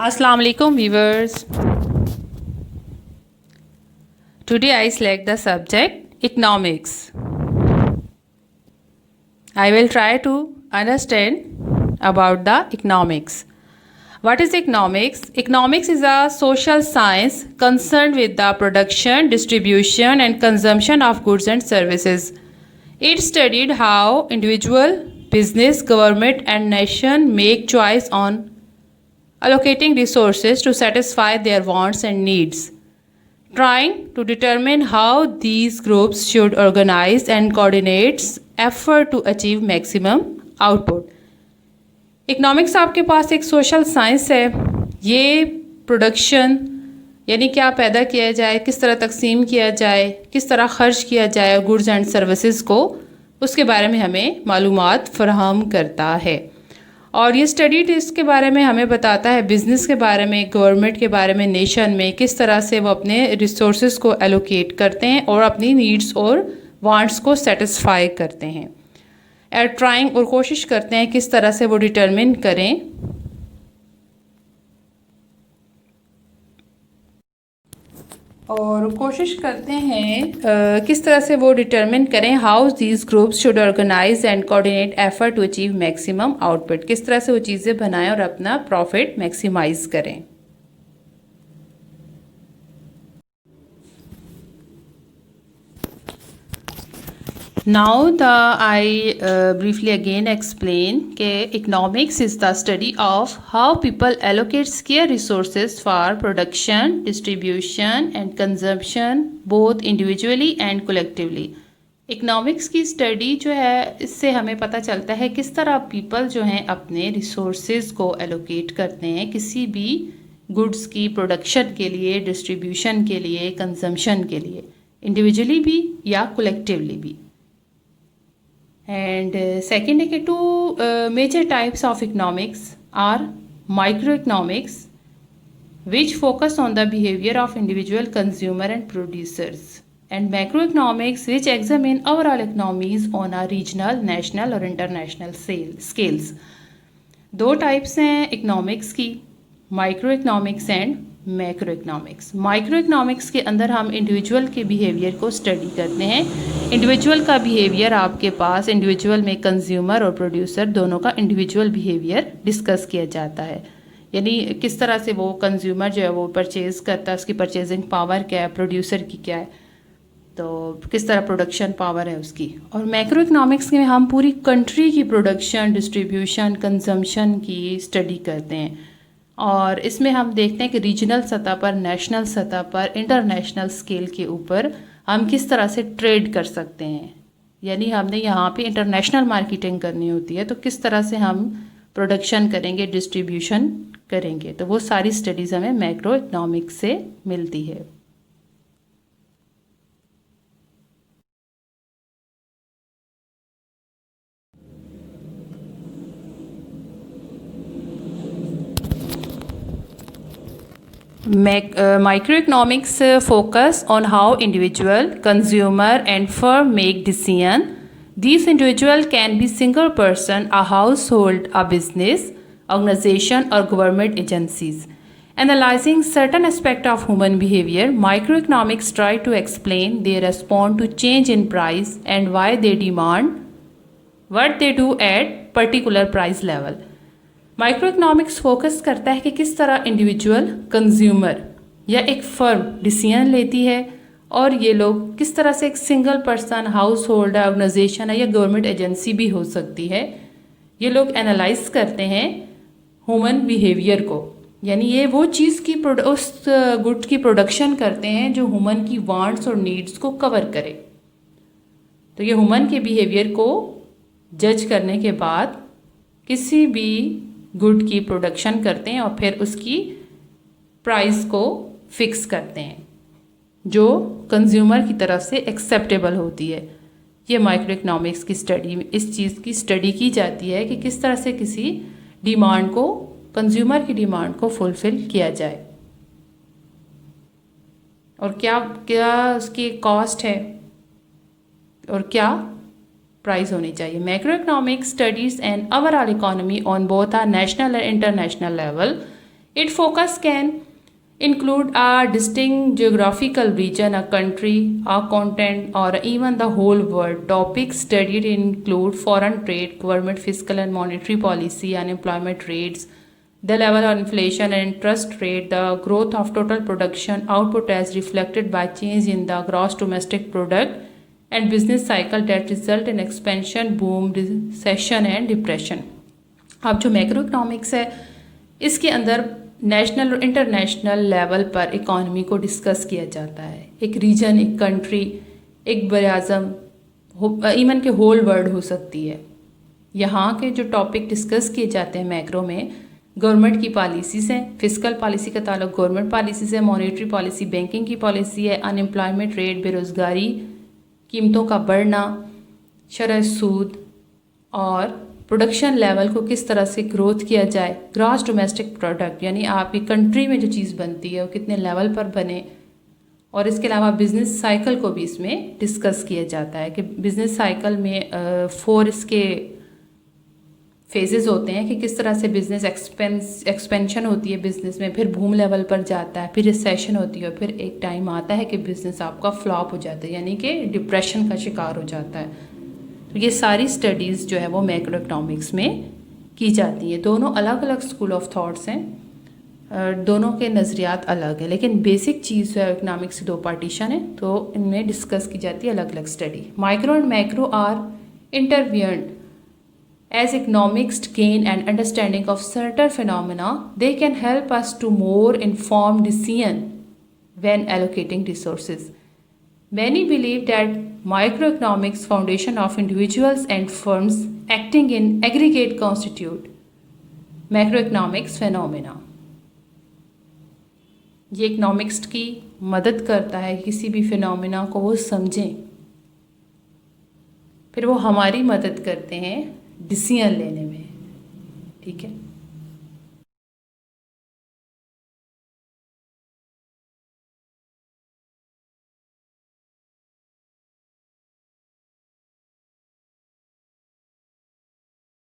Assalamu alaikum viewers. Today I select the subject economics. I will try to understand about the economics. What is economics? Economics is a social science concerned with the production, distribution and consumption of goods and services. It studied how individual, business, government and nation make choice on allocating resources to satisfy their wants and needs, trying to determine how these groups should organize and coordinate effort to achieve maximum output. Economics आपके पास एक social science है. ये production यानी क्या पैदा किया जाए, किस तरह तकसीम किया जाए, किस तरह खर्च किया जाए गुड्स एंड सर्विसेज को, उसके बारे में हमें मालूमात फराहम करता है. और ये स्टडी इसके बारे में हमें बताता है बिज़नेस के बारे में, गवर्नमेंट के बारे में, नेशन में किस तरह से वो अपने रिसोर्सेज को एलोकेट करते हैं और अपनी नीड्स और वांट्स को सेटिस्फाई करते हैं. ट्राइंग और कोशिश करते हैं किस तरह से वो डिटरमिन करें किस तरह से वो डिटरमिन करें how these groups should organise and coordinate effort to achieve maximum output. किस तरह से वो चीज़ें बनाएं और अपना प्रॉफिट मैक्सिमाइज करें. Now I briefly again explain that economics is the study of how people allocate scarce resources for production, distribution and consumption both individually and collectively. Economics की स्टडी जो है इससे हमें पता चलता है किस तरह पीपल जो हैं अपने रिसोर्सेज को एलोकेट करते हैं किसी भी गुड्स की प्रोडक्शन के लिए, डिस्ट्रीब्यूशन के लिए, कंजम्पशन के लिए, इंडिविजुअली भी या कलेक्टिवली भी. And second है कि two major types of economics are microeconomics, which focus on the behavior of individual consumer and producers, and macroeconomics, which examine overall economies on a regional, national और international scales. दो types हैं economics की, microeconomics and macro economics. Micro economics के अंदर हम individual के behaviour को study करते हैं. इंडिविजुअल का बिहेवियर आपके पास इंडिविजुअल में कंज्यूमर और प्रोड्यूसर दोनों का इंडिविजुअल बिहेवियर डिस्कस किया जाता है. यानी किस तरह से वो कंज्यूमर जो है वो परचेज़ करता है, उसकी परचेजिंग पावर क्या है, प्रोड्यूसर की क्या है, तो किस तरह प्रोडक्शन पावर है उसकी. और मैक्रो इकनॉमिक्स में हम पूरी कंट्री की प्रोडक्शन, डिस्ट्रीब्यूशन, कंजम्पशन की स्टडी करते हैं. और इसमें हम देखते हैं कि रीजनल सतह पर, नेशनल सतह पर, इंटरनेशनल स्केल के ऊपर हम किस तरह से ट्रेड कर सकते हैं. यानी हमने यहाँ पे इंटरनेशनल मार्केटिंग करनी होती है तो किस तरह से हम प्रोडक्शन करेंगे, डिस्ट्रीब्यूशन करेंगे. तो वो सारी स्टडीज़ हमें मैक्रो इकनॉमिक्स से मिलती है. Microeconomics focus on how individual, consumer and firm make decision. These individual can be single person, a household, a business, organization or government agencies. Analyzing certain aspect of human behavior, microeconomics try to explain their response to change in price and why they demand what they do at particular price level. Micro economics focus करता है कि किस तरह individual, consumer या एक firm decision लेती है और ये लोग किस तरह से एक single person, household, organisation है या गवर्नमेंट एजेंसी भी हो सकती है, ये लोग एनालाइज करते हैं ह्यूमन बिहेवियर को. यानी ये वो चीज़ की उस गुड की प्रोडक्शन करते हैं जो ह्यूमन की वांट्स और नीड्स को कवर करे. तो ये ह्यूमन के बिहेवियर को जज करने के बाद किसी भी गुड की प्रोडक्शन करते हैं और फिर उसकी प्राइस को फिक्स करते हैं जो कंज्यूमर की तरफ से एक्सेप्टेबल होती है. ये माइक्रो इकनॉमिक्स की स्टडी में इस चीज़ की स्टडी की जाती है कि किस तरह से किसी डिमांड को, कंज्यूमर की डिमांड को फुलफ़िल किया जाए और क्या क्या उसकी कॉस्ट है और क्या प्राइस होनी चाहिए. Macroeconomics studies and overall economy on both a national and international level. Its focus can include a distinct geographical region, a country, a continent, or even the whole world. Topics studied include foreign trade, government fiscal and monetary policy, unemployment rates, the level of inflation and interest rate, the growth of total production output as reflected by change in the gross domestic product, and business cycle that result in expansion, boom, recession and depression. अब जो macro economics है इसके अंदर national और international level पर economy को discuss किया जाता है। एक रीजन, एक कंट्री, एक बराज़म, इवन के होल वर्ल्ड हो सकती है। यहाँ के जो टॉपिक डिस्कस किए जाते हैं मैक्रो में, गवर्नमेंट की पॉलिसी से, फिजिकल पॉलिसी का ताल्लुक गवर्नमेंट पॉलिसी से, मॉनेटरी पॉलिसी बैंकिंग की पॉलिसी है, अनएम्प्लॉयमेंट रेट, बेरोज़गारी, कीमतों का बढ़ना, शरह सूद और प्रोडक्शन लेवल को किस तरह से ग्रोथ किया जाए, ग्रॉस डोमेस्टिक प्रोडक्ट यानी आपकी कंट्री में जो चीज़ बनती है वो कितने लेवल पर बने, और इसके अलावा बिज़नेस साइकिल को भी इसमें डिस्कस किया जाता है कि बिज़नेस साइकिल में 4 इसके फेजेस होते हैं कि किस तरह से बिज़नेस एक्सपेंशन होती है बिज़नेस में, फिर बूम लेवल पर जाता है, फिर रिसेशन होती है, और फिर एक टाइम आता है कि बिज़नेस आपका फ्लॉप हो जाता है यानी कि डिप्रेशन का शिकार हो जाता है। तो ये सारी स्टडीज़ जो है वो मैक्रो इकोनॉमिक्स में की जाती हैं। दोनों अलग अलग स्कूल ऑफ थॉट्स हैं, दोनों के नज़रियात अलग है, लेकिन बेसिक चीज़ जो है इकोनॉमिक्स की 2 पार्टीशन है, तो इनमें डिस्कस की जाती है अलग अलग study. Micro and macro are intertwined as economists gain an understanding of certain phenomena, they can help us to more informed decision when allocating resources. Many believe that microeconomics foundation of individuals and firms acting in aggregate constitute macroeconomics phenomena. ये economics की मदद करता है किसी भी phenomena को वो समझें, फिर वो हमारी मदद करते हैं डिसीजन लेने में। ठीक है।